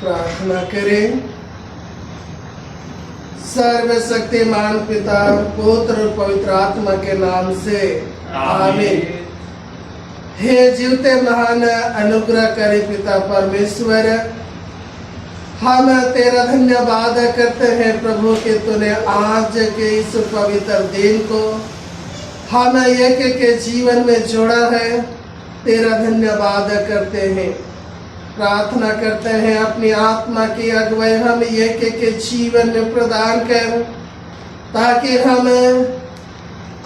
प्रार्थना करें। सर्वशक्तिमान पिता, पुत्र और पवित्र आत्मा के नाम से आमीन। हे जीवते महान अनुग्रहकारी पिता परमेश्वर, हम तेरा धन्यवाद करते हैं प्रभु कि तूने आज के इस पवित्र दिन को हम एक के जीवन में जोड़ा है। तेरा धन्यवाद करते हैं, प्रार्थना करते हैं अपनी आत्मा की अगुवाई हम एक के जीवन में प्रदान कर, ताकि हम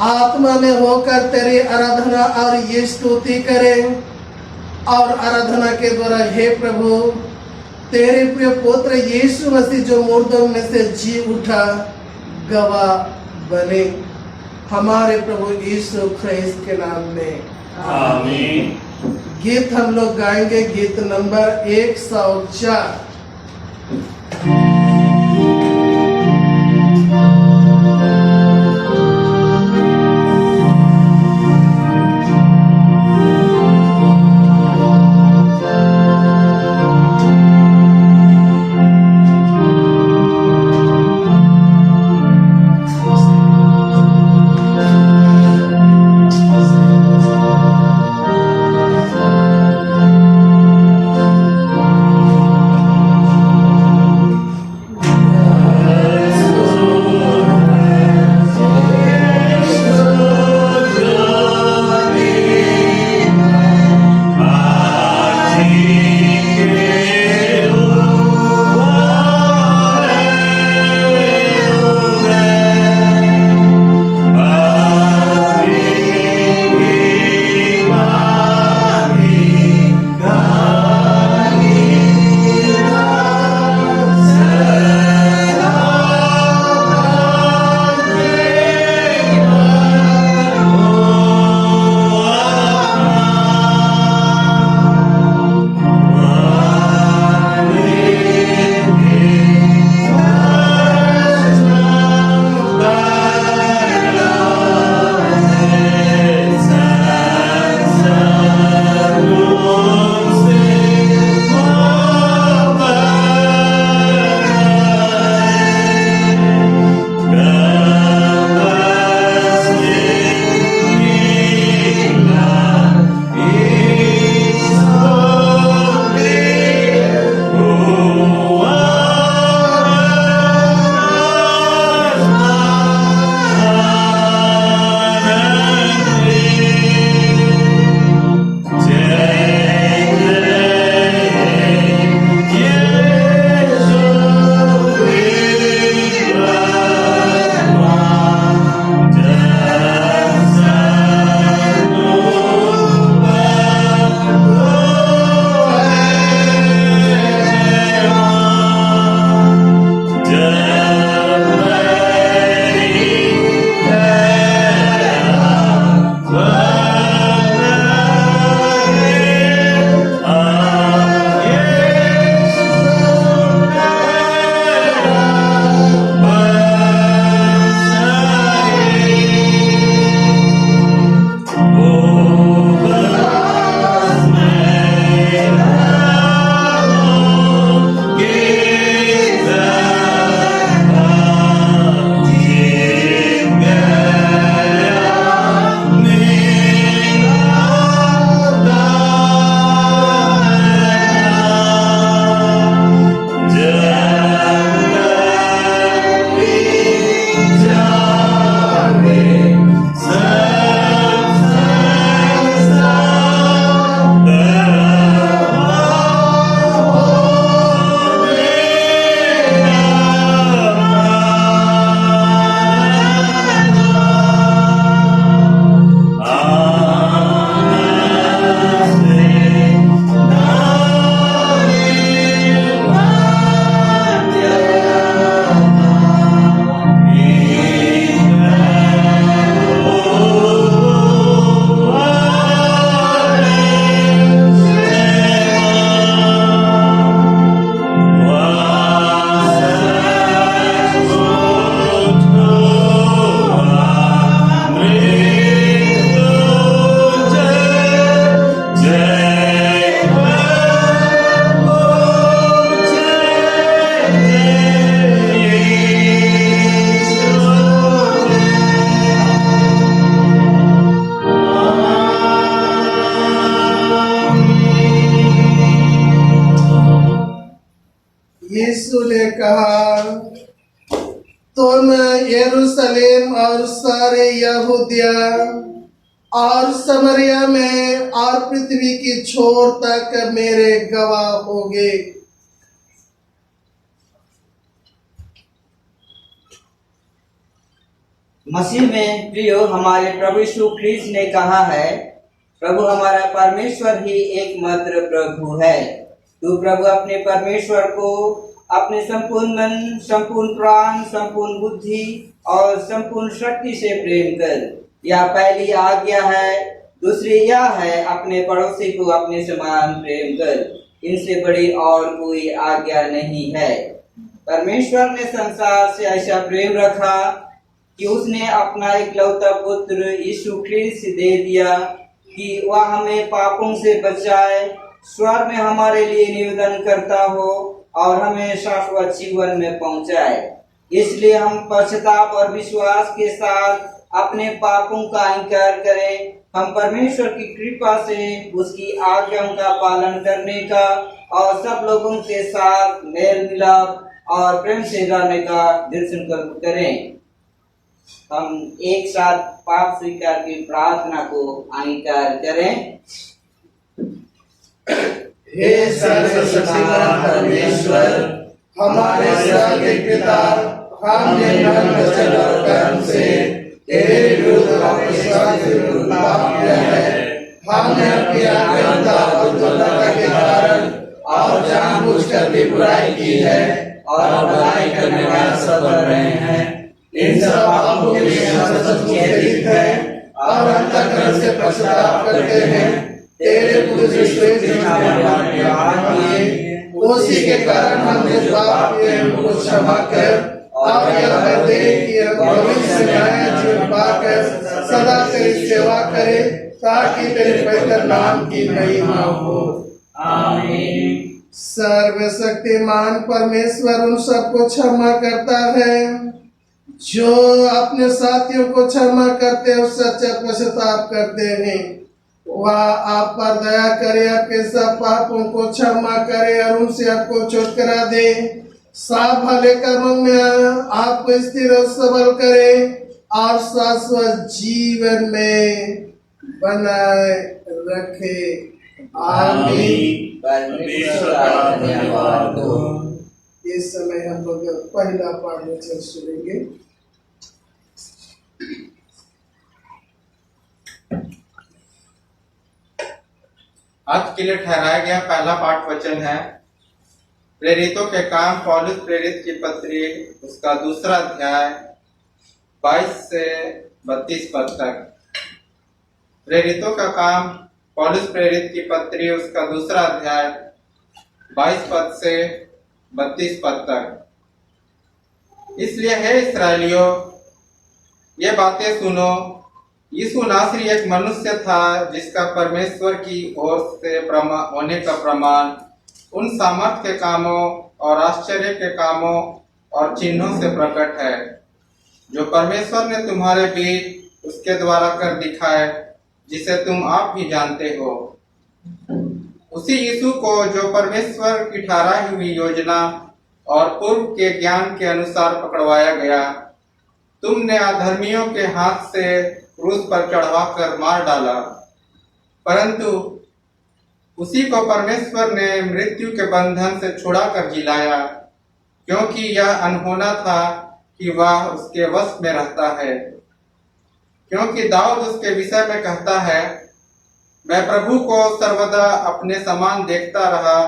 आत्मा में होकर तेरी आराधना और ये स्तुति करें और आराधना के द्वारा हे प्रभु तेरे प्रिय पुत्र यीशु मसीह जो मुर्दों में से जी उठा गवाह बने। हमारे प्रभु यीशु ख्रिस्त के नाम में आमीन। गीत हम लोग गाएंगे, गीत नंबर 104। यीशु ने कहा, तुम यरूशलेम और सारे यहूदिया और समरिया में और पृथ्वी की छोर तक मेरे गवाह होगे। मसीह में प्रियो, हमारे प्रभु यीशु ख्रीस्त ने कहा है, प्रभु हमारा परमेश्वर ही एकमात्र प्रभु है। तू प्रभु अपने परमेश्वर को अपने संपूर्ण मन, संपूर्ण प्राण, संपूर्ण बुद्धि और संपूर्ण शक्ति से प्रेम कर। यह पहली आज्ञा है। दूसरी यह है, अपने पड़ोसी को अपने समान प्रेम कर। इनसे बड़ी और कोई आज्ञा नहीं है। परमेश्वर ने संसार से ऐसा प्रेम रखा कि उसने अपना इकलौता पुत्र यीशु ख्रीस्त दे दिया कि वह हमें पापों से बचाए, स्वर्ग में हमारे लिए निवेदन करता हो और हमें शाश्वत जीवन में पहुंचाए। इसलिए हम पश्चाताप और विश्वास के साथ अपने पापों का इंकार करें। हम परमेश्वर की कृपा से उसकी आज्ञाओं का पालन करने का और सब लोगों के साथ मेल मिलाप और प्रेम से रहने का दृढ़ संकल्प करें। हम एक साथ पाप स्वीकार की प्रार्थना को अंगीकार करें। हे सर्वशक्तिमान परमेश्वर, हमारे स्वर्गीय पिता, हमने मन, वचन और कर्म से तेरे विरुद्ध और विश्वास के विरुद्ध पाप किया है। हमने अपनी अज्ञानता और दुर्बलता के कारण और जानबूझकर भी बुराई की है और बुराई करने वाला सफल रहे हैं। इन सब पापों के लिए हम सचमुच खेदित हैं और अंतःकरण से पश्चाताप करते हैं। तेरे पुत्र श्रेष्ठ उसी के कारण हमने पाप किए, हमको क्षमा कर और यह दे कि हम भविष्य में नया जीवन पाकर सदा तेरी सेवा करें, ताकि तेरे पवित्र नाम की महिमा हो। आमीन। सर्वशक्तिमान परमेश्वर उन सबको क्षमा करता है जो अपने साथियों को क्षमा करते और सच्चा पश्चाताप करते हैं। वह आप पर दया करे, आपके सब पापों को क्षमा करे और उनसे आपको छुटकारा दे। सब भले कर्मों में आपको स्थिर और सबल करे और शाश्वत जीवन में बनाए रखे। आमीन। परमेश्वर का धन्यवाद हो। इस समय हम लोग पहला पाठ वचन सुनेंगे। आज के लिए ठहराया गया पहला पाठ वचन है प्रेरितों के काम, पौलुस प्रेरित की पत्री, उसका दूसरा अध्याय 22 से 32 पद तक। प्रेरितों का काम, पौलुस प्रेरित की पत्री, उसका दूसरा अध्याय 22 पद से 32 पद तक। इसलिए हे इस्राएलियों, ये बातें सुनो। यीशु नासरी एक मनुष्य था जिसका परमेश्वर की ओर से होने का प्रमाण उन सामर्थ के कामों और आश्चर्य के कामों और चिन्हों से प्रकट है जो परमेश्वर ने तुम्हारे बीच उसके द्वारा कर दिखाए, जिसे तुम आप भी जानते हो। उसी यीशु को जो परमेश्वर की ठहराई हुई योजना और पूर्व के ज्ञान के अनुसार पकड़वाया गया, तुमने अधर्मियों के हाथ से क्रूस पर चढ़वाकर मार डाला। परंतु उसी को परमेश्वर ने मृत्यु के बंधन से छुड़ाकर जिलाया, क्योंकि यह अनहोना था कि वह उसके वश में रहता है। क्योंकि दाऊद उसके विषय में कहता है, मैं प्रभु को सर्वदा अपने समान देखता रहा,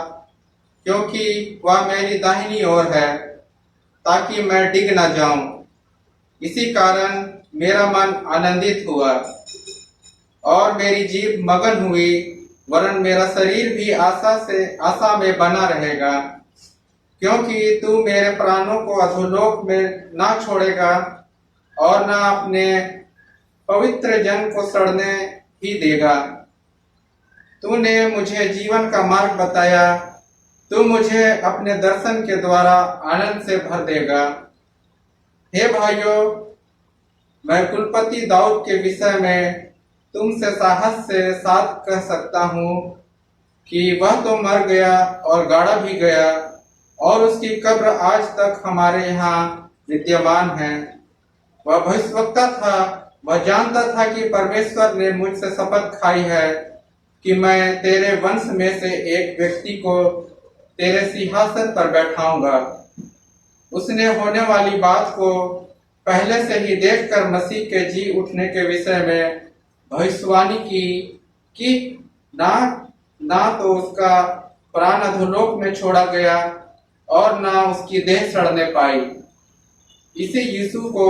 क्योंकि वह मेरी दाहिनी ओर है, ताकि मैं डिग न जाऊं। इसी कारण मेरा मन आनंदित हुआ और मेरी जीभ मगन हुई, वरन मेरा शरीर भी आशा में बना रहेगा, क्योंकि तू मेरे प्राणों को अधोलोक में ना छोड़ेगा और ना अपने पवित्र जन को सड़ने ही देगा। तूने मुझे जीवन का मार्ग बताया, तू मुझे अपने दर्शन के द्वारा आनंद से भर देगा। हे भाइयों, मैं कुलपति दाऊद के विषय में तुमसे साहस से साथ कह सकता हूँ कि वह तो मर गया और गाड़ा भी गया, और उसकी कब्र आज तक हमारे यहाँ विद्यमान है। वह भविष्यवक्ता था, वह जानता था कि परमेश्वर ने मुझसे शपथ खाई है कि मैं तेरे वंश में से एक व्यक्ति को तेरे सिंहासन पर बैठाऊंगा। उसने होने वाली बात को पहले से ही देखकर मसीह के जी उठने के विषय में भविष्यवाणी की कि ना ना तो उसका प्राण अधोलोक में छोड़ा गया और ना उसकी देह सड़ने पाई। इसी यीशु को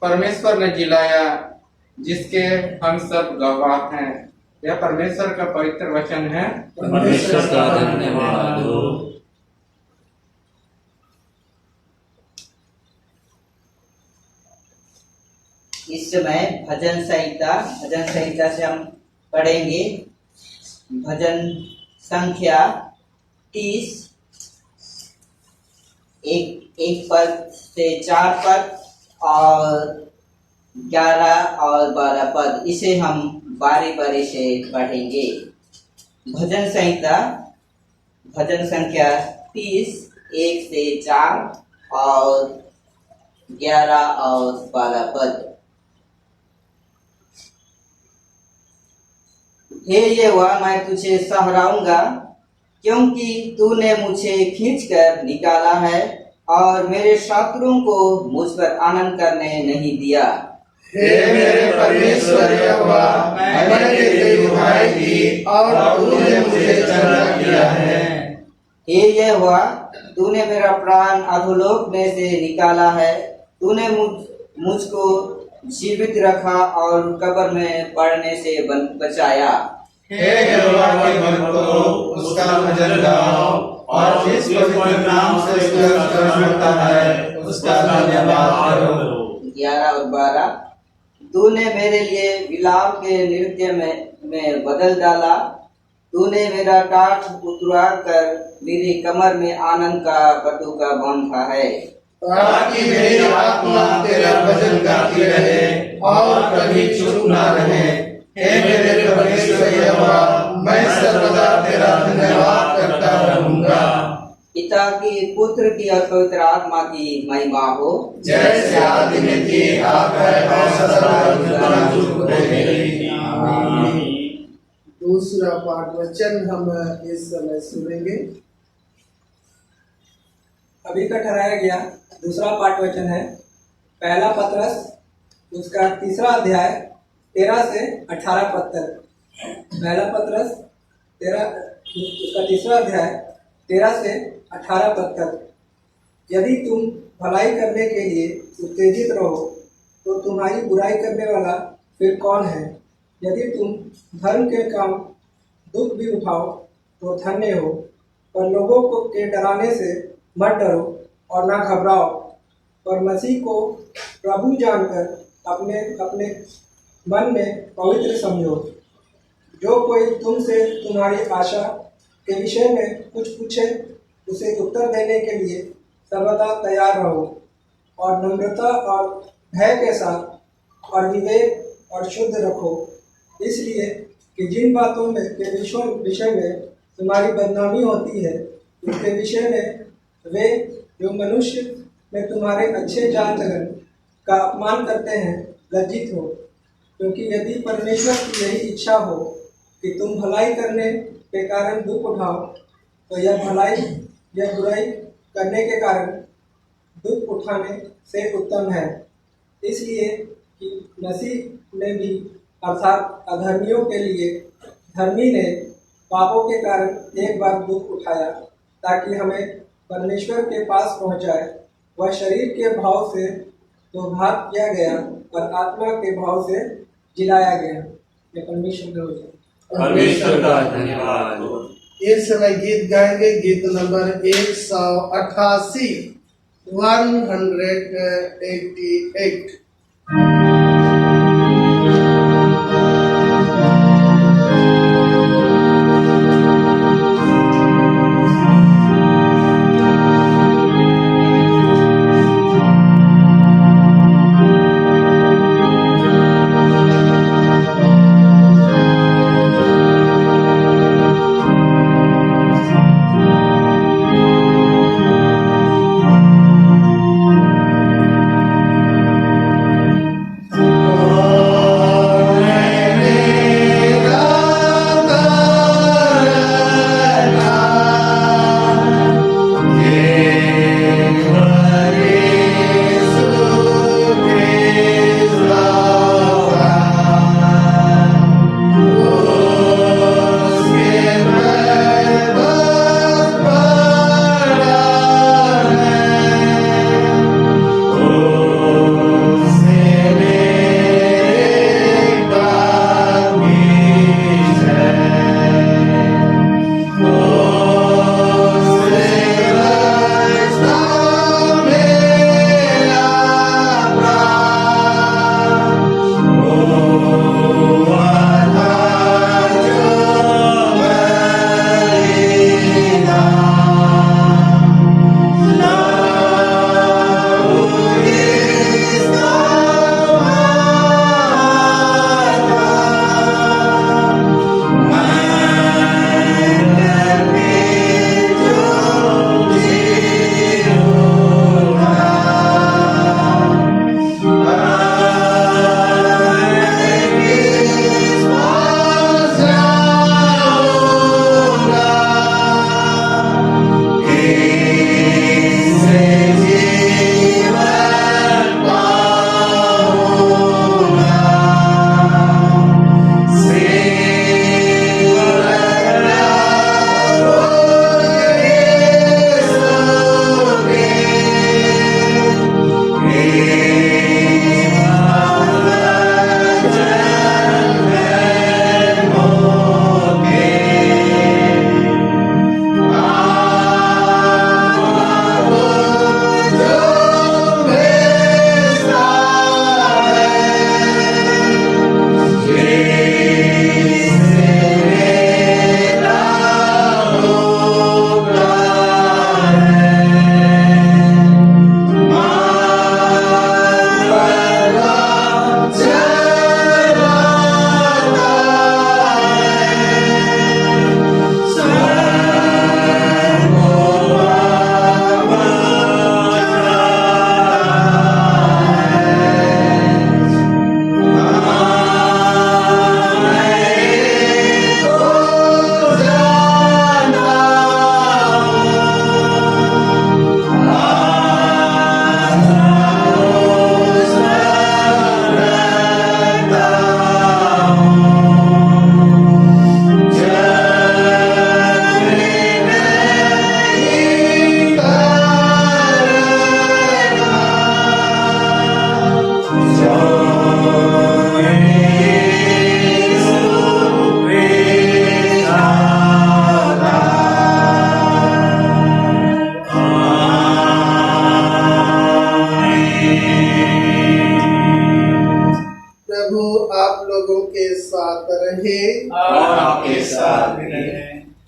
परमेश्वर ने जिलाया, जिसके हम सब गवाह हैं। यह परमेश्वर का पवित्र वचन है। परमेश्वर का धन्यवाद हो। इस समय भजन संहिता से हम पढ़ेंगे भजन संख्या 30, एक पद से 4 पद और 11 और 12 पद, इसे हम बारी बारी से पढ़ेंगे। भजन संख्या 30, 1 से 4 और 11 और 12 पद। हे यहोवा, मैं तुझे सहराऊंगा, क्योंकि तूने मुझे खींचकर निकाला है और मेरे शत्रुओं को मुझ पर आनंद करने नहीं दिया। हे मेरे परमेश्वर यहोवा, मैंने तेरी दुहाई दी और तूने मुझे चंगा किया है। हे यहोवा, तूने मेरा प्राण अधोलोक में से निकाला है। तूने मुझको जीवित रखा और कब्र में पड़ने से बचाया। हे यहोवा के भक्तों, उसका भजन गाओ और जिस पवित्र नाम से उसका स्तुति होता है उसका धन्यवाद करो। 11 और 12। तूने मेरे लिए विलाप के नृत्य में बदल डाला। तूने मेरा टाट उतरा कर मेरी कमर में आनंद का पटुका बांधा है, ताकि मेरी आत्मा तेरा भजन गाती रहे और कभी चुप ना रहे। हे मेरे परमेश्वर यहोवा, मैं सर्वदा तेरा धन्यवाद करता रहूंगा। पिता की, पुत्र की और पवित्र आत्मा की महिमा हो, जैसे आदि में थी, आप है और सदा युग रहेगी। आमीन। दूसरा पाठ वचन हम इस समय सुनेंगे। अभी का ठहराया गया दूसरा पाठ वचन है पहला पत्रस, उसका 3 अध्याय 13 से 18 पद तक। पहला पत्रस 13, उसका 3 अध्याय 13 से 18 पद तक। यदि तुम भलाई करने के लिए उत्तेजित रहो तो तुम्हारी बुराई करने वाला फिर कौन है? यदि तुम धर्म के काम दुख भी उठाओ तो धन्य हो, पर लोगों को के डराने से मत डरो और ना घबराओ, पर मसीह को प्रभु जानकर अपने अपने मन में पवित्र समझो। जो कोई तुमसे तुम्हारी आशा के विषय में कुछ पूछे, उसे उत्तर देने के लिए सर्वदा तैयार रहो और नम्रता और भय के साथ और विवेक और शुद्ध रखो, इसलिए कि जिन बातों में के विषय में तुम्हारी बदनामी होती है, उसके विषय में वे जो मनुष्य में तुम्हारे अच्छे जान चलन का अपमान करते हैं लज्जित हो। क्योंकि यदि परमेश्वर की यही इच्छा हो कि तुम भलाई करने के कारण दुख उठाओ, तो यह बुराई करने के कारण दुख उठाने से उत्तम है। इसलिए कि मसीह ने भी अर्थात अधर्मियों के लिए धर्मी ने पापों के कारण एक बार दुख उठाया, ताकि हमें परमेश्वर के पास पहुंचाए। वह शरीर के भाव से तो घात किया गया, पर आत्मा के भाव से जिलाया गया। ये परमेश्वर का धन्यवाद हो। इस समय गीत गाएंगे, गीत नंबर 188, 188।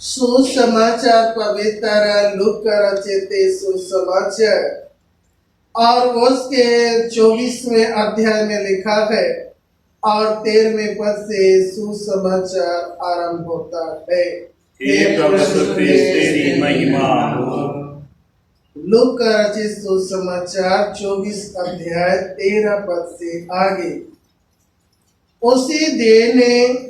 सुसमाचार पवित्र लूका रचित सुसमाचार और उसके 24वें अध्याय में लिखा है और 13वें पद से सुसमाचार आरंभ होता है। हे प्रभु क्रिस्त तेरी महिमा हो। लूका रचित सुसमाचार 24 अध्याय 13 पद से आगे। उसी दिन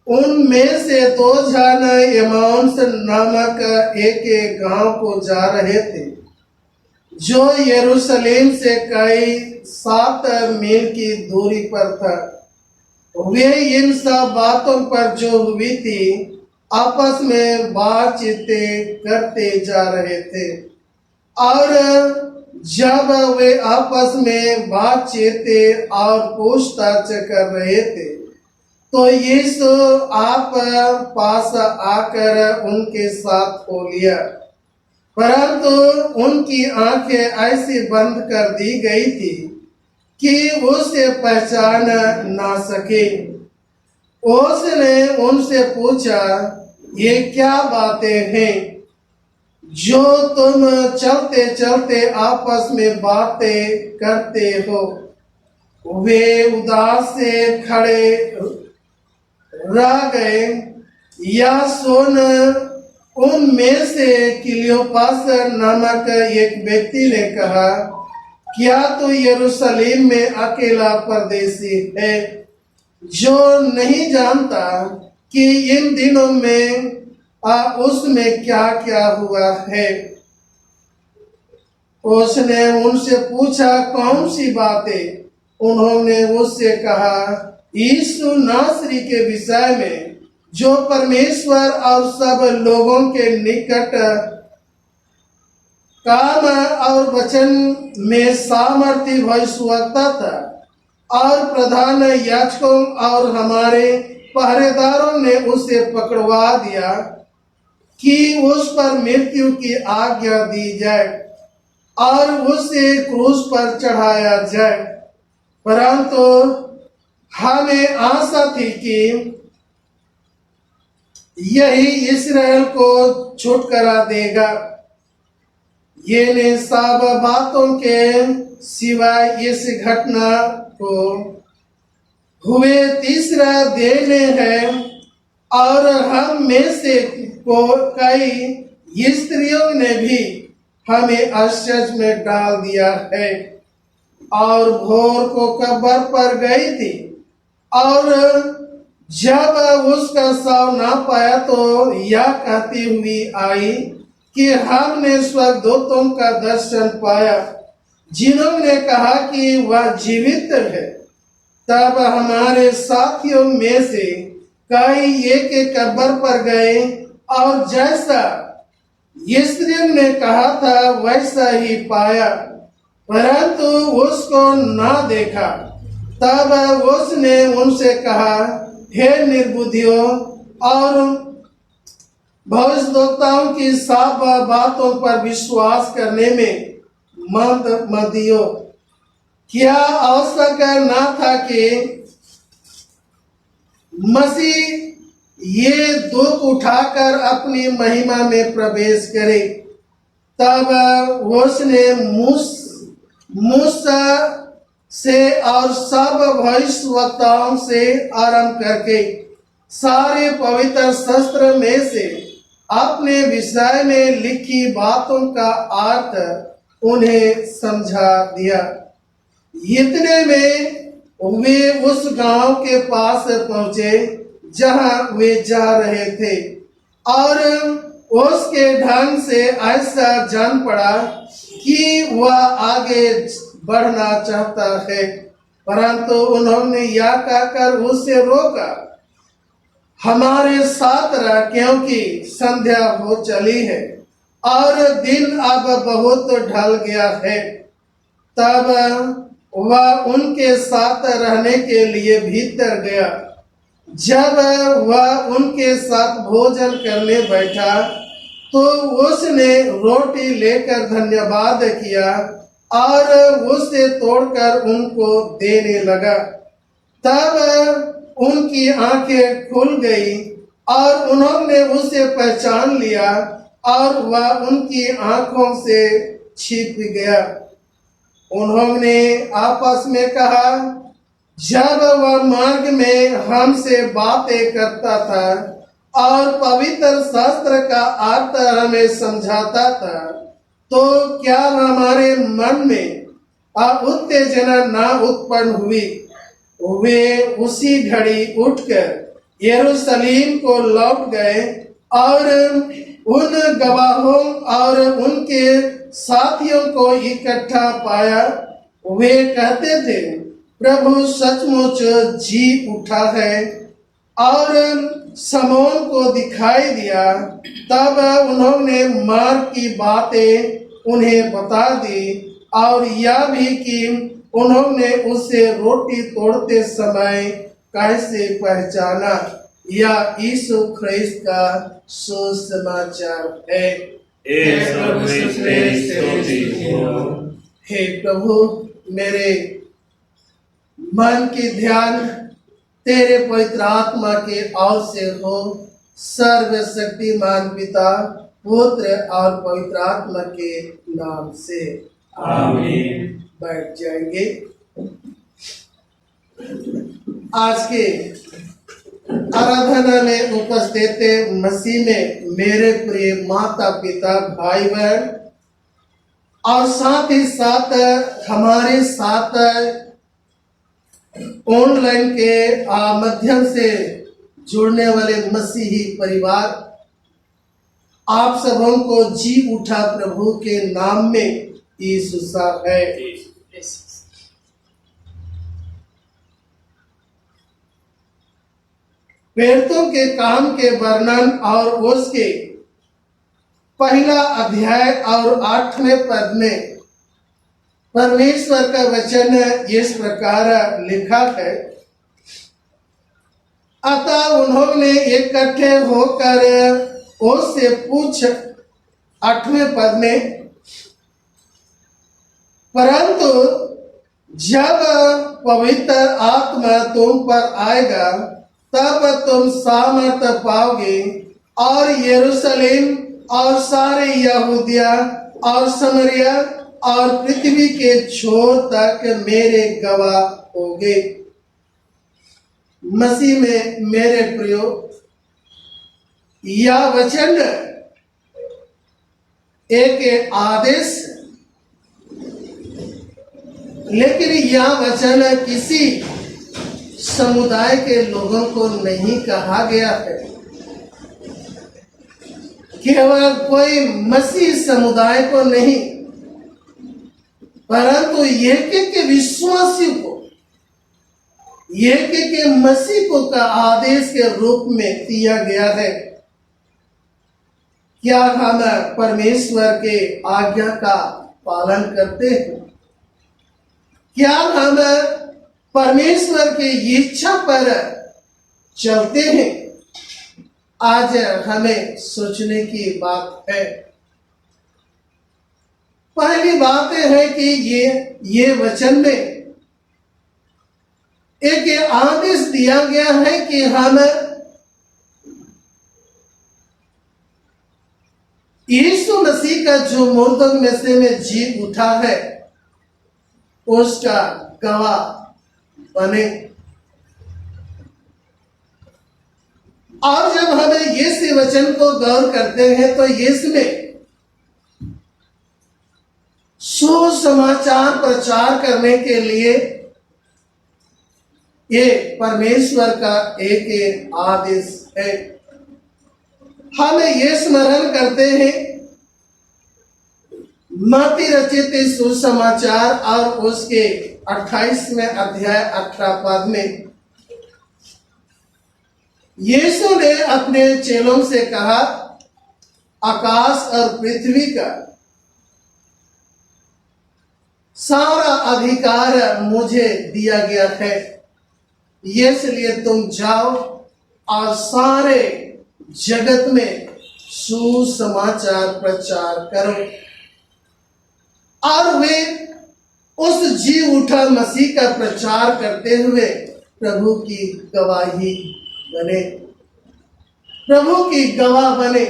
उनमें से 2 जन एमाउस नामक एक गांव को जा रहे थे जो यरूशलेम से कई 7 मील की दूरी पर था। वे इन सब बातों पर जो हुई थी आपस में बातचीत करते जा रहे थे और जब वे आपस में बातचीत और पूछताछ कर रहे थे तो यीशु आप पास आकर उनके साथ हो लिया, परंतु उनकी आंखें ऐसी बंद कर दी गई थी कि उसे पहचान ना सके। उसने उनसे पूछा, ये क्या बातें हैं जो तुम चलते चलते आपस में बातें करते हो? वे उदास से खड़े रह गए। या सुन उनमें से क्लियोपास नामक एक व्यक्ति ने कहा, क्या तू यरूशलेम में अकेला परदेसी है जो नहीं जानता कि इन दिनों में उसमें क्या क्या हुआ है? उसने उनसे पूछा, कौन सी बातें? उन्होंने उससे कहा, यीशु नासरी के विषय में जो परमेश्वर और सब लोगों के निकट काम और वचन में सामर्थ्य भविष्यवक्ता था और प्रधान याजकों और हमारे पहरेदारों ने उसे पकड़वा दिया कि उस पर मृत्यु की आज्ञा दी जाए और उसे क्रूस पर चढ़ाया जाए, परंतु हमें आशा थी कि यही इस्राएल को छुटकारा देगा। ये ने सब बातों के सिवाय इस घटना को हुए 3रा दिन है और हम में से को कई स्त्रियों ने भी हमें आश्चर्य में डाल दिया है और भोर को कब्र पर गई थी और जब उसका शव ना पाया तो यह कहती हुई आई कि हमने स्वर्गदूतों का दर्शन पाया जिन्होंने कहा कि वह जीवित है। तब हमारे साथियों में से कई एक कब्र पर गए और जैसा स्त्रियों ने कहा था वैसा ही पाया, परंतु उसको ना देखा। तब उसने उनसे कहा, हे निर्बुद्धियों और भविष्यद्वक्ताओं की सब बातों पर विश्वास करने में मत दियो। क्या आवश्यक ना था कि मसीह ये दुख उठाकर अपनी महिमा में प्रवेश करे? तब उसने मूसा से और सब भविष्यवक्ताओं से आरंभ करके सारे पवित्र शास्त्र में से अपने विषय में लिखी बातों का अर्थ उन्हें समझा दिया। इतने में वे उस गांव के पास पहुंचे जहां वे जा रहे थे और उसके ढंग से ऐसा जान पड़ा कि वह आगे बढ़ना चाहता है, परंतु उन्होंने यह कहकर उसे रोका, हमारे साथ रह, क्योंकि संध्या हो चली है और दिन अब बहुत ढल गया है। तब वह उनके साथ रहने के लिए भीतर गया। जब वह उनके साथ भोजन करने बैठा तो उसने रोटी लेकर धन्यवाद किया और उसे तोड़कर उनको देने लगा। तब उनकी आंखें खुल गई और उन्होंने उसे पहचान लिया और वह उनकी आंखों से छिप गया। उन्होंने आपस में कहा, जब वह मार्ग में हमसे बातें करता था और पवित्र शास्त्र का अर्थ हमें समझाता था, तो क्या हमारे मन में उत्तेजना न उत्पन्न हुई? वे उसी घड़ी उठकर यरूशलेम को लौट गए और उन गवाहों और उनके साथियों को इकट्ठा पाया। वे कहते थे, प्रभु सचमुच जी उठा है और शमौन को दिखाई दिया। तब उन्होंने मार्ग की बातें उन्हें बता दी और यह भी कि उन्होंने उसे रोटी तोड़ते समय कैसे पहचाना। यह यीशु ख्रिस्त का सुसमाचार है। हे प्रभु, मेरे मन की ध्यान तेरे पवित्र आत्मा के ओर से हो। सर्वशक्तिमान पिता, पुत्र और पवित्र आत्मा के नाम से आमीन। बैठ जाएंगे। आज के आराधना में उपस्थित मसीह में मेरे प्रिय माता पिता, भाई बहन और साथ ही साथ हमारे साथ ऑनलाइन के माध्यम से जुड़ने वाले मसीही परिवार, आप सबों को जी उठा प्रभु के नाम में यीशु साहब है। प्रेरितों के काम के वर्णन और उसके पहला अध्याय और 8वें पद में परमेश्वर का वचन इस प्रकार लिखा है, अतः उन्होंने इकट्ठे होकर उससे पूछ, 8वें पद में, परंतु जब पवित्र आत्मा तुम पर आएगा तब तुम सामर्थ्य पाओगे और यरूशलेम और सारे यहूदिया और समरिया और पृथ्वी के छोर तक मेरे गवाह होगे। मसीह में मेरे प्रियो, यह वचन एक आदेश, लेकिन यह वचन किसी समुदाय के लोगों को नहीं कहा गया है। केवल कोई मसीह समुदाय को नहीं, परंतु एक विश्वासी को, एक मसीह को का आदेश के रूप में दिया गया है। क्या हम परमेश्वर के आज्ञा का पालन करते हैं? क्या हम परमेश्वर की इच्छा पर चलते हैं? आज हमें सोचने की बात है। पहली बात है कि ये वचन में एक आदेश दिया गया है कि हम यीशु मसीह का जो मुर्दों में से में जी उठा है उसका गवाह बने। और जब हमें यीशु वचन को गौर करते हैं तो इसमें सुसमाचार प्रचार करने के लिए ये परमेश्वर का एक आदेश है। हम ये स्मरण करते हैं मत्ती रचित सुसमाचार और उसके 28वें अध्याय 18 पद में यीशु ने अपने चेलों से कहा, आकाश और पृथ्वी का सारा अधिकार मुझे दिया गया है, इसलिए तुम जाओ और सारे जगत में सुसमाचार प्रचार करो। और वे उस जी उठा मसीह का प्रचार करते हुए प्रभु की गवाही बने, प्रभु की गवाह बने।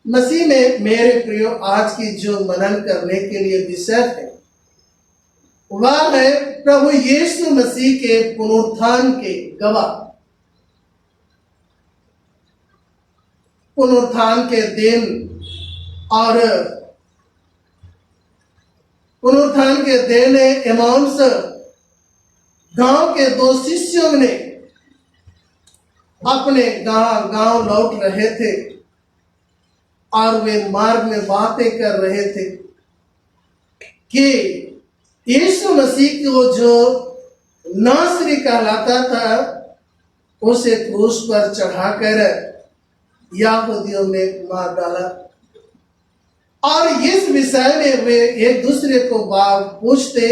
मसीह में मेरे प्रियो, आज की जो मनन करने के लिए विषय है वह है प्रभु यीशु मसीह के पुनरुत्थान के गवाह। पुनरुत्थान के दिन और पुनरुत्थान के दिन एमाउस गांव के दो शिष्यों ने अपने गांव लौट रहे थे और वे मार्ग में बातें कर रहे थे कि यीशु मसीह को जो नासरी कहलाता था उसे क्रूस पर चढ़ाकर यहूदियों ने मार डाला। और इस विषय में वे एक दूसरे को बात पूछते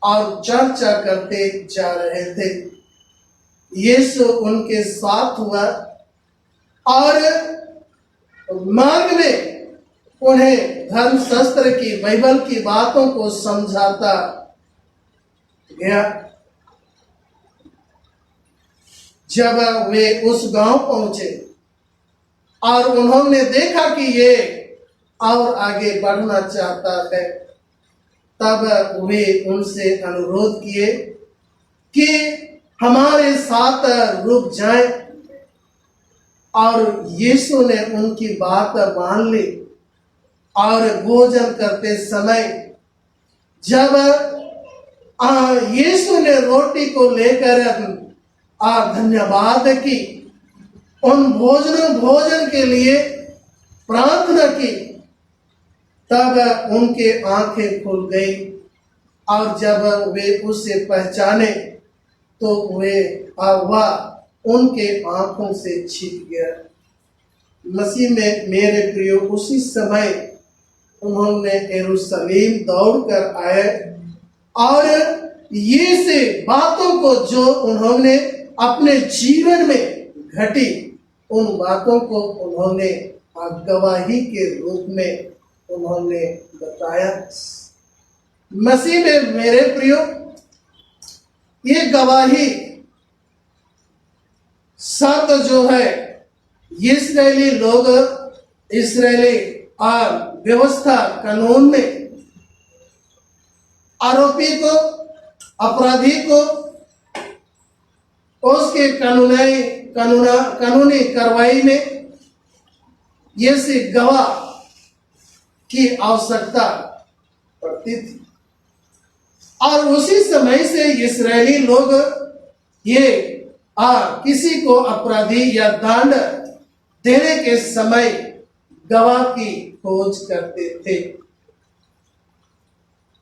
और चर्चा करते जा रहे थे। यीशु उनके साथ हुआ और मार्ग में उन्हें धर्म शास्त्र की, बाइबल की बातों को समझाता गया। जब वे उस गांव पहुंचे और उन्होंने देखा कि ये और आगे बढ़ना चाहता है, तब वे उनसे अनुरोध किए कि हमारे साथ रुक जाएं। और यीशु ने उनकी बात मान ली और भोजन करते समय जब यीशु ने रोटी को लेकर धन्यवाद की, उन भोजन के लिए प्रार्थना की, तब उनके आंखें खुल गई और जब वे उसे पहचाने तो वह उनके आंखों से छिप गया। मसीह में मेरे प्रियो, उसी समय उन्होंने यरूशलेम दौड़कर आए और ये से बातों को जो उन्होंने अपने जीवन में घटी, उन बातों को उन्होंने गवाही के रूप में उन्होंने बताया। मसीह में मेरे प्रियो, ये गवाही शब्द जो है, इस्राएली लोग इस्राएली व्यवस्था कानून में आरोपी को, अपराधी को उसके कानूनी कार्रवाई में ये से गवाह की आवश्यकता पड़ती थी। और उसी समय से इस्राएली लोग ये किसी को अपराधी या दंड देने के समय गवाह की खोज करते थे।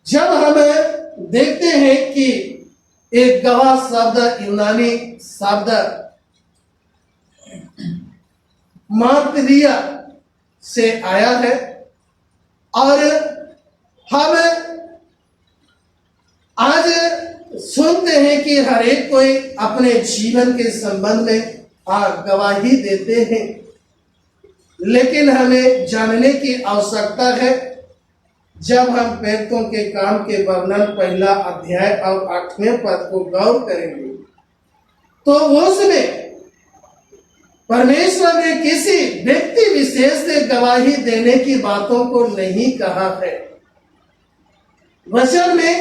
जब हम देखते हैं कि एक गवाह शब्द यूनानी शब्द मार्टिरिया से आया है और हम आज सुनते हैं कि हर एक कोई अपने जीवन के संबंध में गवाही देते हैं, लेकिन हमें जानने की आवश्यकता है। जब हम प्रेरितों के काम के वर्णन पहला अध्याय और 8वें पद को गौर करेंगे तो उसमें परमेश्वर ने किसी व्यक्ति विशेष से गवाही देने की बातों को नहीं कहा है। वचन में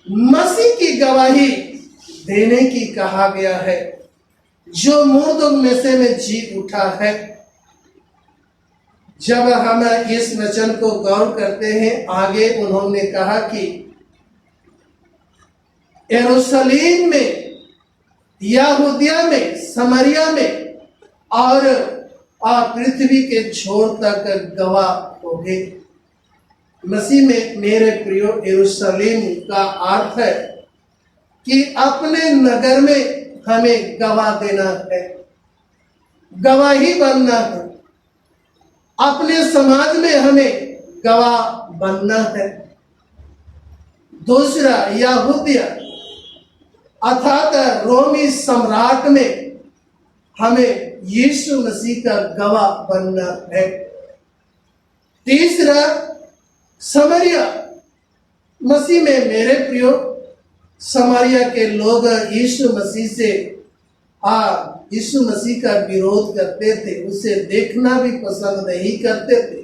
मसीह की गवाही देने की कहा गया है, जो मुर्दों में से जी उठा है। जब हम इस वचन को गौर करते हैं, आगे उन्होंने कहा कि यरूशलेम में, यहूदिया में, समरिया में और पृथ्वी के छोर तक गवाह हो गए। मसीह में मेरे प्रियो, यरूशलेम का अर्थ है कि अपने नगर में हमें गवाह देना है, गवाही बनना है। अपने समाज में हमें गवाह बनना है। दूसरा, यहूदिया अर्थात रोमी सम्राट में हमें यीशु मसीह का गवाह बनना है। तीसरा, समरिया। मसीह में मेरे प्रियो, समारिया के लोग यीशु मसीह का विरोध करते थे, उसे देखना भी पसंद नहीं करते थे,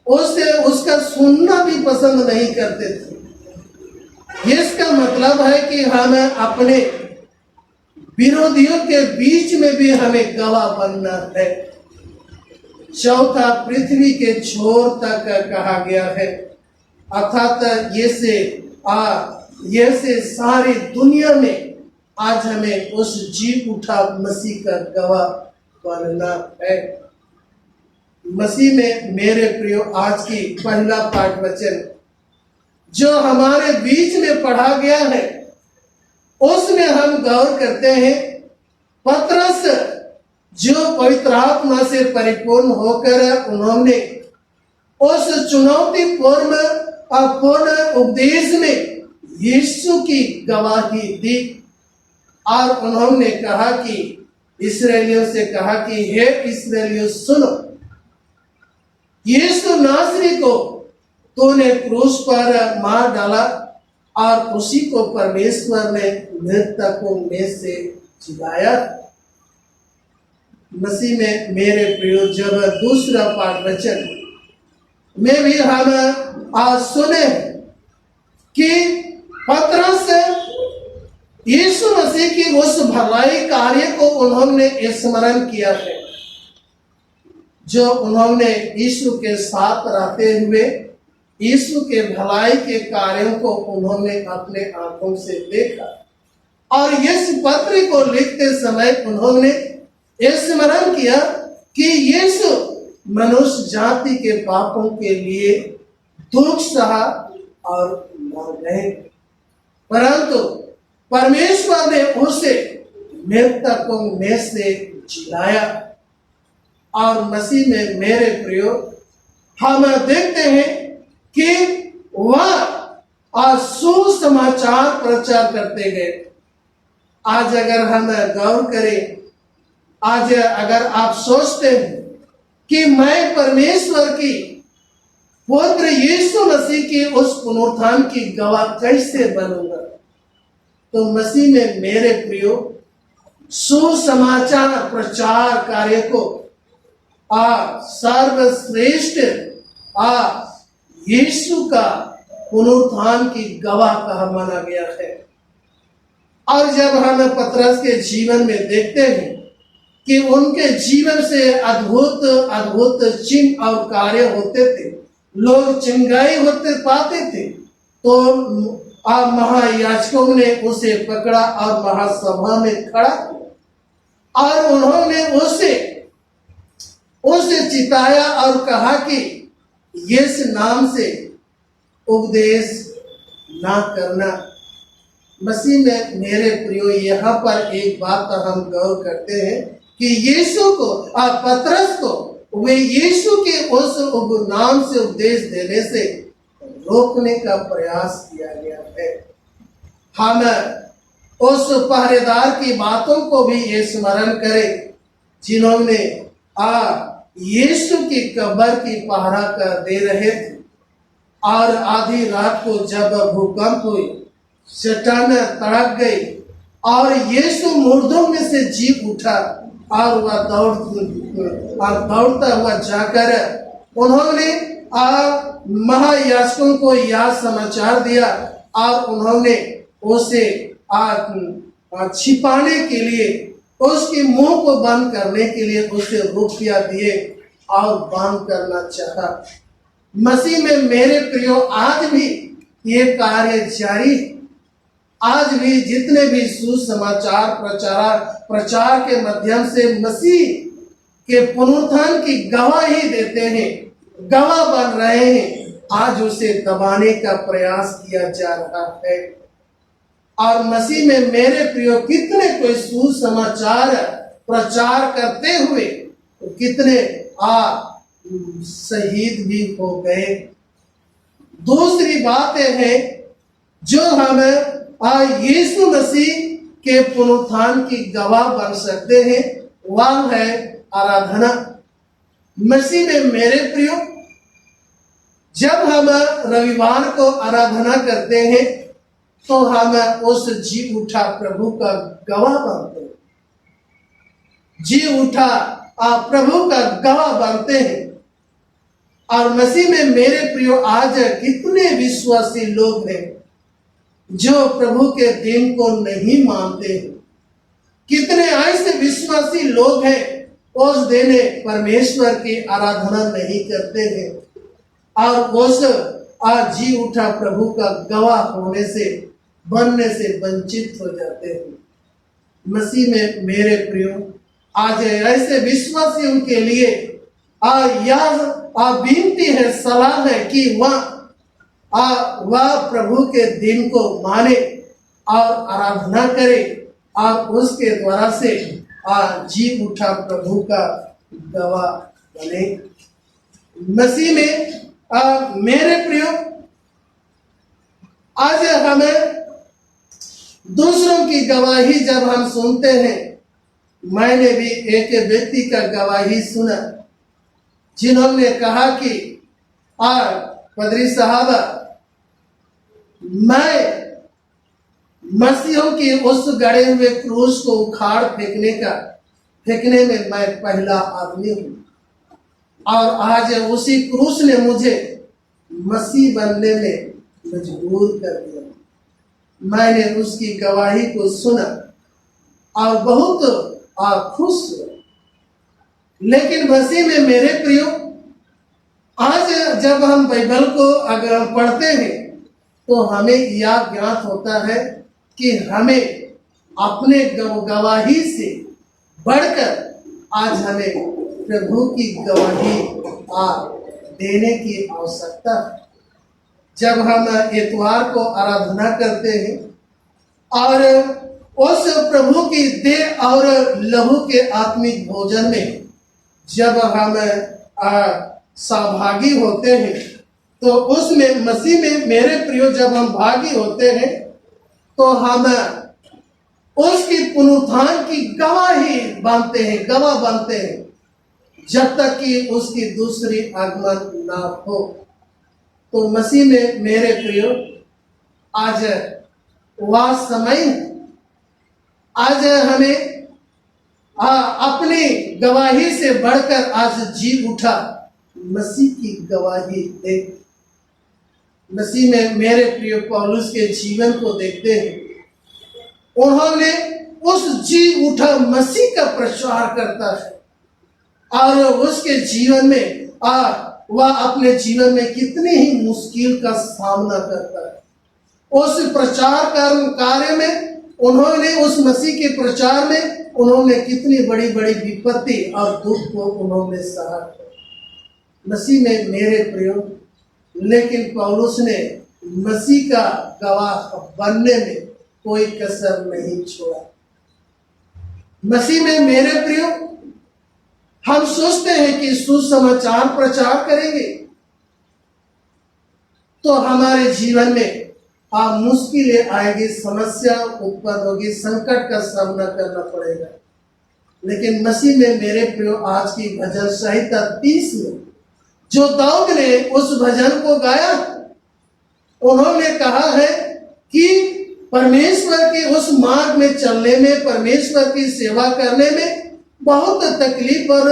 उसका सुनना भी पसंद नहीं करते थे। इसका मतलब है कि हम अपने विरोधियों के बीच में भी हमें गवाह बनना है। चौथा, पृथ्वी के छोर तक कहा गया है, अर्थात ये से सारी दुनिया में आज हमें उस जी उठा मसीह का गवाह बनना है। मसीह में मेरे प्रियो, आज की पहला पाठ वचन जो हमारे बीच में पढ़ा गया है, उसमें हम गौर करते हैं। पतरस जो पवित्र आत्मा से परिपूर्ण होकर उन्होंने उस चुनौतीपूर्ण उपदेश में यीशु की गवाही दी और उन्होंने कहा कि इस्राएलियों से कहा कि हे इस्राएलियों सुनो, यीशु नासरी को तूने क्रूस पर मार डाला और उसी को परमेश्वर ने मृतकों में से जिलाया। मसीह में मेरे प्रियो, जब दूसरा पाठ वचन में भी हम आज सुने कि पतरस यीशु मसीह की उस भलाई कार्य को उन्होंने स्मरण किया है जो उन्होंने यीशु के साथ रहते हुए यीशु के भलाई के कार्यों को उन्होंने अपने आंखों से देखा, और इस पत्र को लिखते समय उन्होंने स्मरण किया कि यीशु मनुष्य जाति के पापों के लिए दुख सहा और मर गए, परंतु परमेश्वर ने उसे मृतकों में से जिलाया। और मसीह में मेरे प्रियो, हम देखते हैं कि वह सुसमाचार प्रचार करते गए। आज अगर हम गौर करें, आज अगर आप सोचते हैं कि मैं परमेश्वर की पुत्र यीशु मसीह की उस पुनरुत्थान की गवाह कैसे बनूंगा, तो मसीह में मेरे प्रियो, सुसमाचार प्रचार कार्य को सर्वश्रेष्ठ यीशु का पुनरुत्थान की गवाह कहा माना गया है। और जब हम पतरस के जीवन में देखते हैं कि उनके जीवन से अद्भुत चिन्ह और कार्य होते थे, लोग चिंगाई होते पाते थे, तो महायाजकों ने उसे पकड़ा और महासभा में खड़ा किया और उन्होंने उसे चिताया और कहा कि इस नाम से उपदेश ना करना। मसीह में मेरे प्रियो, यहाँ पर एक बात हम गौर करते हैं कि यीशु को पतरस को वे यीशु के उस नाम से उपदेश देने से रोकने का प्रयास किया गया है। हम उस पहरेदार की बातों को भी ये स्मरण करें जिन्होंने यीशु की कब्र की पहरा कर दे रहे थे, और आधी रात को जब भूकंप हुई, चट्टान तड़क गई और यीशु मुर्दों में से जी उठा और वह दौड़ता हुआ जाकर उन्होंने महायाजकों को यह समाचार दिया और उन्होंने उसे छिपाने के लिए, उसके मुंह को बंद करने के लिए उसे रुपया दिए और बंद करना चाहा। मसीह में मेरे प्रियो, आज भी ये कार्य जारी है। आज भी जितने भी सुसमाचार प्रचार के माध्यम से मसीह के पुनरुत्थान की गवाही देते हैं, गवाह बन रहे हैं, आज उसे दबाने का प्रयास किया जा रहा है। और मसीह में मेरे प्रियो, कितने कोई सुसमाचार प्रचार करते हुए तो कितने शहीद भी हो गए। दूसरी बात है जो हम यीशु मसीह के पुनरुत्थान की गवाह बन सकते हैं, वह है आराधना। मसीह में मेरे प्रियो, जब हम रविवार को आराधना करते हैं तो हम उस जी उठा प्रभु का गवाह बनते हैं। जी उठा प्रभु का गवाह बनते हैं। और मसीह में मेरे प्रियो आज कितने विश्वासी लोग हैं जो प्रभु के दिन को नहीं मानते हैं। कितने ऐसे विश्वासी लोग हैं उस दिन परमेश्वर की आराधना नहीं करते हैं और उस जी उठा प्रभु का गवाह होने से बनने से वंचित हो जाते हैं। मसीह में मेरे प्रियो आज ऐसे विश्वासियों के लिए यह विनती है, सलाह है कि वह प्रभु के दिन को माने और आराधना करे और उसके द्वारा से जी उठा प्रभु का गवाह बने। मसीह में मेरे प्रियो आज हमें दूसरों की गवाही जब हम सुनते हैं, मैंने भी एक व्यक्ति का गवाही सुना जिन्होंने कहा कि पादरी साहब, मैं मसीहों की उस गड़े हुए क्रूस को उखाड़ फेंकने में मैं पहला आदमी हूं और आज उसी क्रूस ने मुझे मसीह बनने में मजबूर कर दिया। मैंने उसकी गवाही को सुना और बहुत खुश हुआ। लेकिन मसीह में मेरे प्रियो आज जब हम बाइबल को अगर पढ़ते हैं तो हमें यह ज्ञात होता है कि हमें अपने गवाही से बढ़कर आज हमें प्रभु की गवाही देने की आवश्यकता है। जब हम इतवार को आराधना करते हैं और उस प्रभु की देह और लहू के आत्मिक भोजन में जब हम सहभागी होते हैं तो उसमें मसीह में मेरे प्रियो जब हम भागी होते हैं तो हम उसकी पुनरुत्थान की गवाही गवाह बनते हैं जब तक कि उसकी दूसरी आगमन ना हो। तो मसीह में मेरे प्रियो आज वह समय आज हमें अपनी गवाही से बढ़कर आज जी उठा मसीह की गवाही दे। मसीह में मेरे प्रिय पौलुस के जीवन को देखते हैं। उन्होंने उस जी उठा मसीह का प्रचार करता है और उसके जीवन में वह अपने जीवन में कितनी ही मुश्किल का सामना करता है। उस प्रचार कार्य में उन्होंने उस मसीह के प्रचार में उन्होंने कितनी बड़ी बड़ी विपत्ति और दुख को उन्होंने सहा। मसीह में मेरे प्रियो लेकिन पौलुस ने मसीह का गवाह बनने में कोई कसर नहीं छोड़ा। मसीह में मेरे प्रियो हम सोचते हैं कि सुसमाचार प्रचार करेंगे तो हमारे जीवन में मुश्किलें आएगी, समस्या उत्पन्न होगी, संकट का सामना करना पड़ेगा। लेकिन मसीह में मेरे प्रियो आज की भजन संहिता 30 में जो दाऊद ने उस भजन को गाया, उन्होंने कहा है कि परमेश्वर के उस मार्ग में चलने में, परमेश्वर की सेवा करने में बहुत तकलीफ और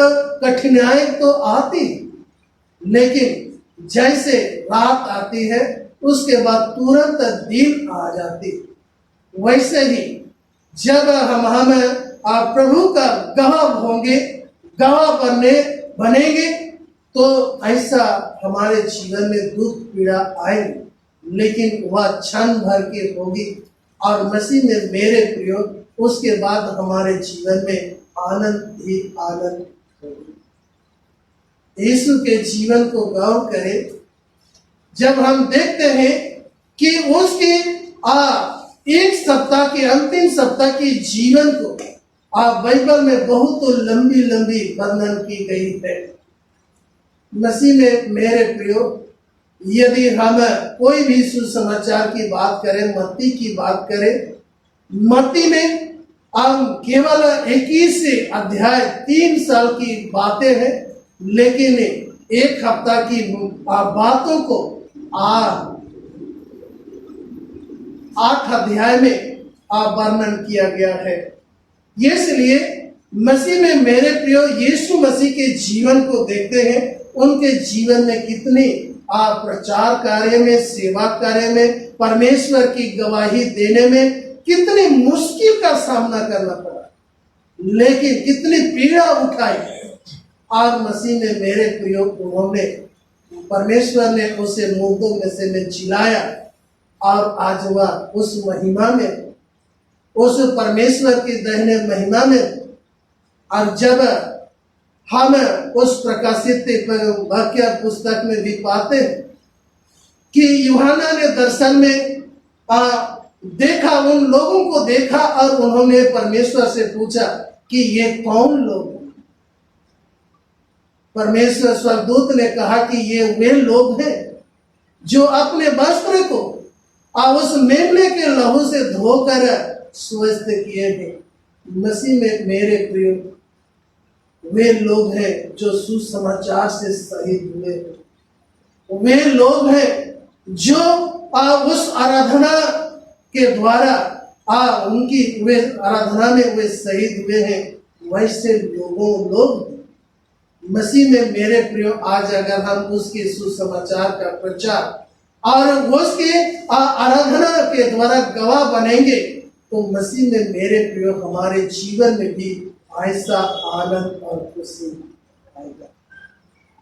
कठिनाई तो आती, लेकिन जैसे रात आती है उसके बाद तुरंत दिन आ जाती। वैसे ही जब हम प्रभु का गवाह होंगे, गवाह बनेंगे तो ऐसा हमारे जीवन में दुख पीड़ा आएगी, लेकिन वह क्षण भर की होगी और मसीह में मेरे प्रियो उसके बाद हमारे जीवन में आनंद ही आनंद होगी। यीशु के जीवन को गौर करें। जब हम देखते हैं कि उसके एक सप्ताह के अंतिम सप्ताह के जीवन को बाइबल में बहुत लंबी लंबी वर्णन की गई है। मसीह में मेरे प्रियो यदि हम कोई भी सुसमाचार की बात करें, मत्ती की बात करें, मत्ती में हम केवल 21 अध्याय 3 साल की बातें हैं, लेकिन एक हफ्ता की बातों को 8 अध्याय में वर्णन किया गया है। इसलिए मसीह में मेरे प्रियो यीशु मसीह के जीवन को देखते हैं, उनके जीवन में कितनी प्रचार कार्य में, सेवा कार्य में, परमेश्वर की गवाही देने में कितनी मुश्किल का सामना करना पड़ा, लेकिन कितनी पीड़ा उठाई। और मसीह में मेरे प्रियो उन्होंने, परमेश्वर ने उसे मुर्दों में से जिलाया और आज वह उस महिमा में, उस परमेश्वर की दाहिने महिमा में। और जब हम उस प्रकाशित वाक्य पुस्तक में भी पाते हैं कि यूहन्ना ने दर्शन में देखा, उन लोगों को देखा और उन्होंने परमेश्वर से पूछा कि ये कौन लोग हैं। परमेश्वर स्वर्गदूत ने कहा कि ये वे लोग हैं जो अपने वस्त्र को उस मेमने के लहू से धोकर स्वस्थ किए हैं। मसीह में मेरे प्रिय वे लोग हैं जो सुसमाचार से शहीद हुए हैं। वे लोग हैं जो उस आराधना के द्वारा उनकी वे आराधना में वे शहीद हुए हैं। वैसे लोग मसीह में मेरे प्रियो आज अगर हम उसके सुसमाचार का प्रचार और उसके आराधना के द्वारा गवाह बनेंगे तो मसीह में मेरे प्रियो हमारे जीवन में भी ऐसा आनंद और खुशी आएगा।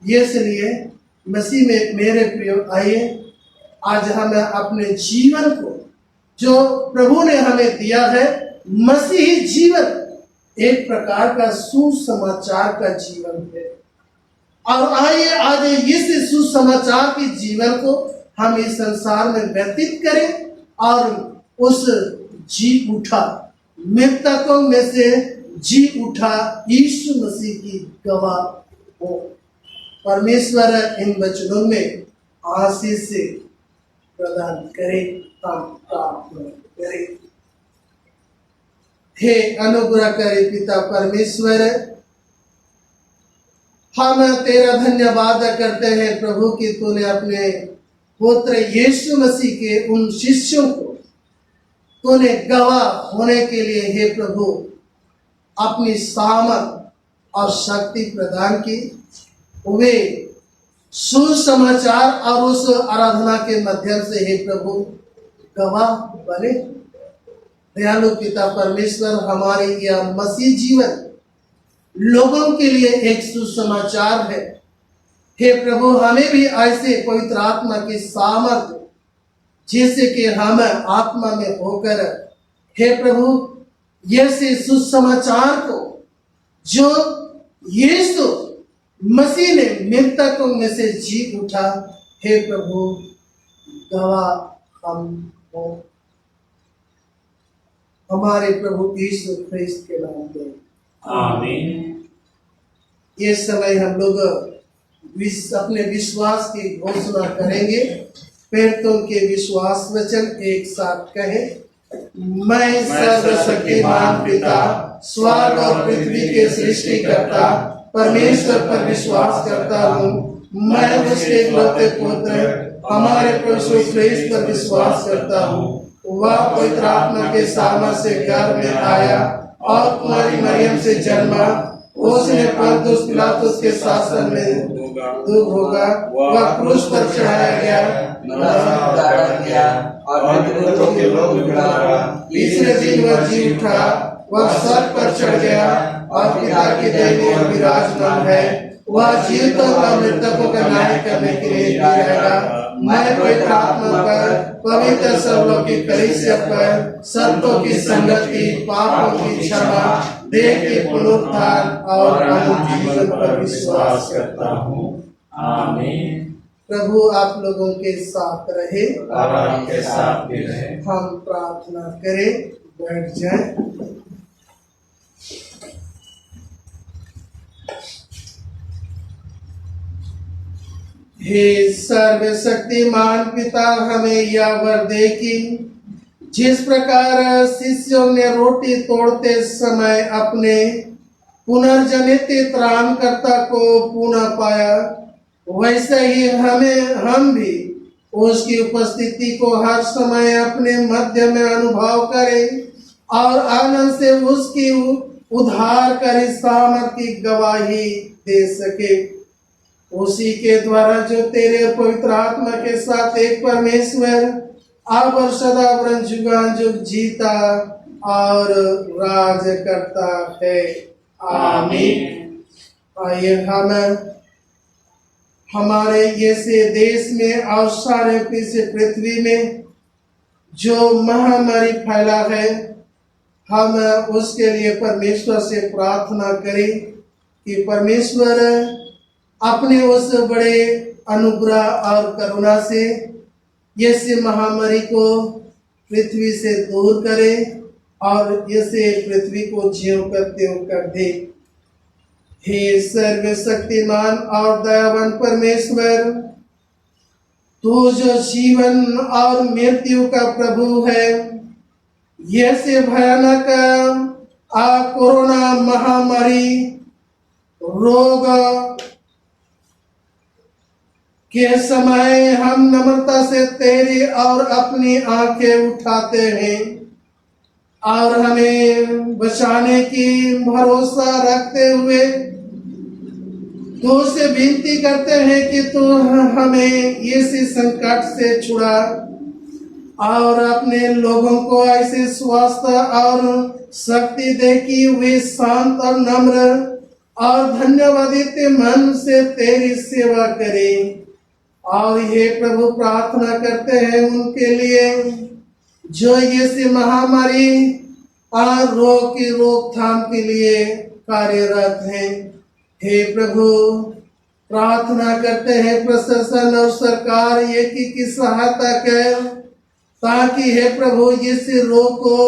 इसलिए मसीह में मेरे प्रियो आइए आज हम अपने जीवन को जो प्रभु ने हमें दिया है, मसीही जीवन एक प्रकार का सुसमाचार का जीवन है। और आइए आज इस सुसमाचार के जीवन को हम इस संसार में व्यतीत करें और उस जी उठा, मृतकों में से जी उठा यीशु मसीह की गवाह हो। परमेश्वर इन वचनों में आशीष से प्रदान करे, हम प्रार्थना करें। हे अनुग्रहकारी पिता परमेश्वर, हम तेरा धन्यवाद करते हैं प्रभु कि तूने अपने पुत्र यीशु मसीह के उन शिष्यों को तूने गवाह होने के लिए हे प्रभु अपनी सामर्थ और शक्ति प्रदान की। वे सुसमाचार और उस आराधना के माध्यम से हे प्रभु गवाह बने। दयालु पिता परमेश्वर, हमारे यह मसीह जीवन लोगों के लिए एक सुसमाचार है। हे प्रभु, हमें भी ऐसे पवित्र आत्मा की सामर्थ जैसे कि हम आत्मा में होकर हे प्रभु ऐसे सुसमाचार को जो यीशु मसीह ने मृतकों में से जी उठा, हे प्रभु गवाह हम हो। हमारे प्रभु यीशु ख्रिस्त के नाम में आमीन। ये समय हम लोग अपने विश्वास की घोषणा करेंगे। पेड़ों के विश्वास वचन एक साथ कहें। मैं सर्वशक्तिमान पिता, स्वर्ग और पृथ्वी के सृष्टिकर्ता परमेश्वर पर विश्वास करता हूँ। मैं उसके इकलौते पुत्र हमारे प्रभु यीशु ख्रिस्त पर विश्वास करता हूँ। वह पवित्र आत्मा के सामर्थ्य से गर्भ में आया और कुमारी मरियम से जन्मा। उसने पंतुस पिलातुस के शासन में दुख भोगा, वह क्रूस पर चढ़ाया गया और मृतकों के लोग उठा। तीसरे दिन वह जी उठा, वह स्वर्ग पर चढ़ गया और पिता की दाहिने ओर विराजमान है। वह जीवितों और मृतकों का न्याय करने के लिए रहेगा। मैं पवित्र आत्मा पर, पवित्र सर्वलौकिक कलीसिया पर, संतों की संगति, पापों की क्षमा, देह के पुनरुत्थान और अनंत जीवन पर विश्वास करता हूँ। आमीन। प्रभु आप लोगों के साथ रहे और आपके साथ भी रहे। हम प्रार्थना करें, बैठ जाएं। हे सर्वशक्तिमान पिता, हमें यह वर दे कि जिस प्रकार शिष्यों ने रोटी तोड़ते समय अपने पुनर्जनित त्राणकर्ता को पुनः पाया, वैसे ही हम भी उसकी उपस्थिति को हर समय अपने मध्य में अनुभव करे और आनंद से उसकी उद्धार करी सामर्थ की गवाही दे सके। उसी के द्वारा जो तेरे पवित्र आत्मा के साथ एक परमेश्वर अब और सदा जुगानुग जीता और राज करता है। आमीन। आइए हम हमारे ये से देश में और सारे पीछे पृथ्वी में जो महामारी फैला है, हम उसके लिए परमेश्वर से प्रार्थना करें कि परमेश्वर अपने उस बड़े अनुग्रह और करुणा से इस महामारी को पृथ्वी से दूर करे और इसे पृथ्वी को ज्यों का त्यों कर दे। हे सर्वशक्तिमान और दयावान परमेश्वर, तू जो जीवन और मृत्यु का प्रभु है, ऐसे भयानक कोरोना महामारी रोग के समय हम नम्रता से तेरी और अपनी आंखें उठाते हैं और हमें बचाने की भरोसा रखते हुए तुझसे विनती करते हैं कि तू हमें इसी संकट से छुड़ा और अपने लोगों को ऐसे स्वास्थ्य और शक्ति दे कि वे शांत और नम्र और धन्यवादित मन से तेरी सेवा करें। और ये प्रभु प्रार्थना करते हैं उनके लिए जो ये महामारी और रोग की रोकथाम के लिए कार्यरत हैं। हे प्रभु, प्रार्थना करते हैं प्रशासन और सरकार ये की सहायता कर, ताकि हे प्रभु इस रोग को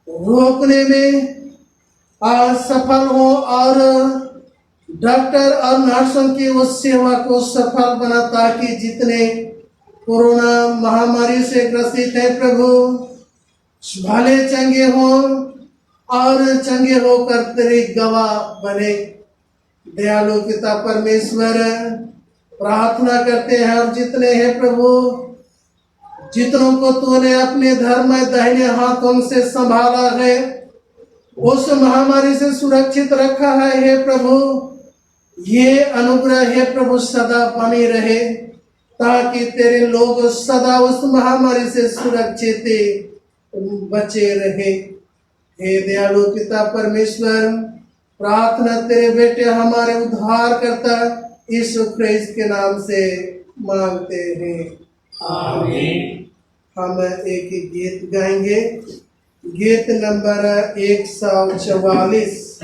रोकने में सफल हो और डॉक्टर और नर्सों की उस सेवा को सफल बना, ताकि जितने कोरोना महामारी से ग्रसित है प्रभु भले चंगे हो और चंगे होकर तेरे गवाह बने। दयालु पिता परमेश्वर, प्रार्थना करते हैं और जितने हैं प्रभु, जितनों को तूने अपने धर्म दाहिने हाथों से संभाला है, उस महामारी से सुरक्षित रखा है, हे प्रभु ये अनुग्रह है प्रभु सदा बनी रहे, ताकि तेरे लोग सदा उस महामारी से सुरक्षित बचे रहे। हे दयालु पिता परमेश्वर, प्रार्थना तेरे बेटे हमारे उद्धार करता यीशु ख्रीस्त के नाम से मांगते हैं। आमीन। हम एक गीत गाएंगे, गीत नंबर 144,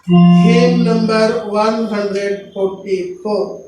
हिम नंबर 144।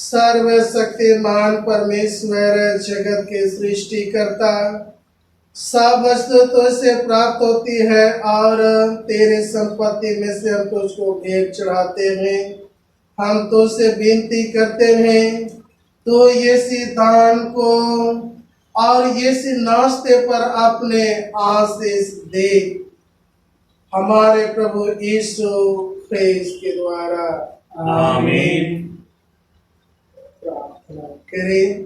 सर्वशक्तिमान परमेश्वर जगत के सृष्टिकर्ता, सब वस्तु तुझसे प्राप्त होती है और तेरे संपत्ति में से हम तुझको भेंट चढ़ाते हैं। हम तुझसे विनती करते हैं तो ये दान को और ये नाश्ते पर अपने आशीष दे, हमारे प्रभु यीशु ख्रीस्त के द्वारा। आमीन। प्रार्थना करें।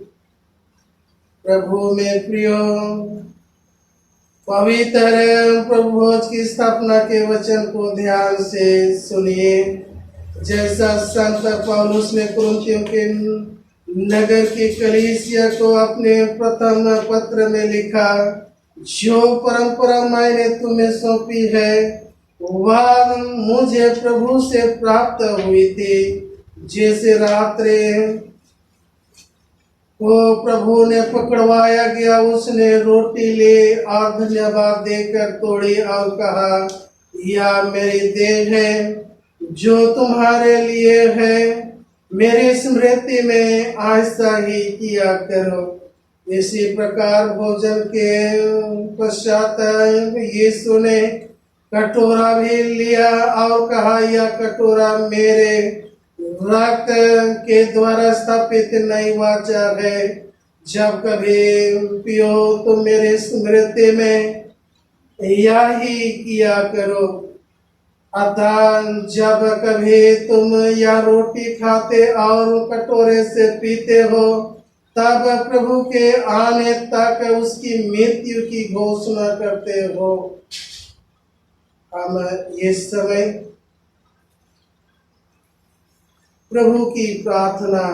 प्रभु में प्रियो, पवित्र प्रभु भोज की स्थापना के वचन को ध्यान से सुनिए। जैसा संत पौलुस ने कुरिन्थियों के नगर की कलीसिया को अपने प्रथम पत्र में लिखा, जो परंपरा मैंने तुम्हें सौंपी है वह मुझे प्रभु से प्राप्त हुई थी। जैसे रात्रि को प्रभु ने पकड़वाया गया, उसने रोटी ले और धन्यवाद देकर तोड़ी और कहा, यह मेरी देह है जो तुम्हारे लिए है, मेरी स्मृति में ऐसा ही किया करो। इसी प्रकार भोजन के पश्चात यीशु ने कटोरा भी लिया और कहा, यह कटोरा मेरे रक्त के द्वारा स्थापित नई वाचा है। जब कभी पियो तो मेरे स्मृति में यही किया करो। अतः जब कभी तुम यह रोटी खाते और कटोरे से पीते हो, तब प्रभु के आने तक उसकी मृत्यु की घोषणा करते हो। हम ये समय प्रभु की प्रार्थना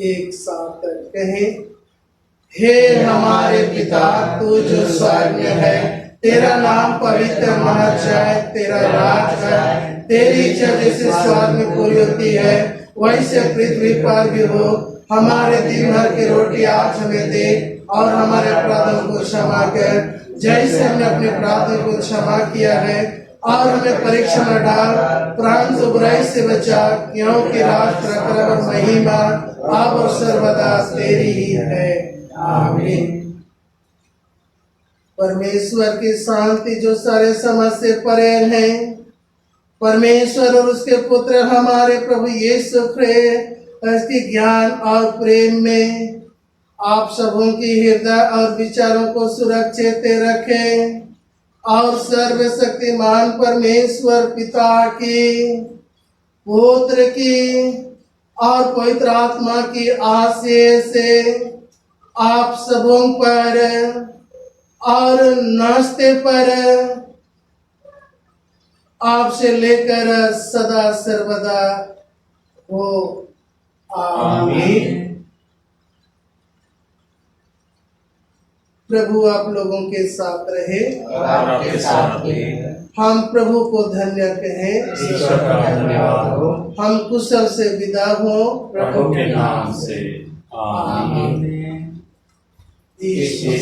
एक साथ कहें। हे हमारे पिता, तू जो स्वर्ग में है, तेरा नाम पवित्र माना जाए, तेरा राज आए, तेरी इच्छा जैसे स्वर्ग में पूरी होती है वैसे पृथ्वी पर भी हो। हमारे दिन भर की रोटी आज हमें दे और हमारे अपराधों को क्षमा कर, जैसे हमने अपने अपराधों को क्षमा किया है, और हमें परीक्षा में डाल, प्राण से बुराई से बचा, क्योंकि राज, प्रताप और महिमा अब और सर्वदा तेरी ही है। आमीन। परमेश्वर की शांति जो सारे समझ से परे है, परमेश्वर और उसके पुत्र हमारे प्रभु यीशु ख्रीस्त के ज्ञान और प्रेम में आप सबों की हृदय और विचारों को सुरक्षित रखें, और सर्वशक्तिमान परमेश्वर पिता की, पुत्र की और पवित्र आत्मा की आशीष से आप सबों पर और नाश्ते पर आपसे लेकर सदा सर्वदा हो। आमीन। प्रभु आप लोगों के साथ रहे और आपके साथ भी। हम प्रभु को धन्य कहें। ईश्वर का धन्यवाद हो। हम कुशल से विदा हो प्रभु के नाम से। आमीन। ईश्वर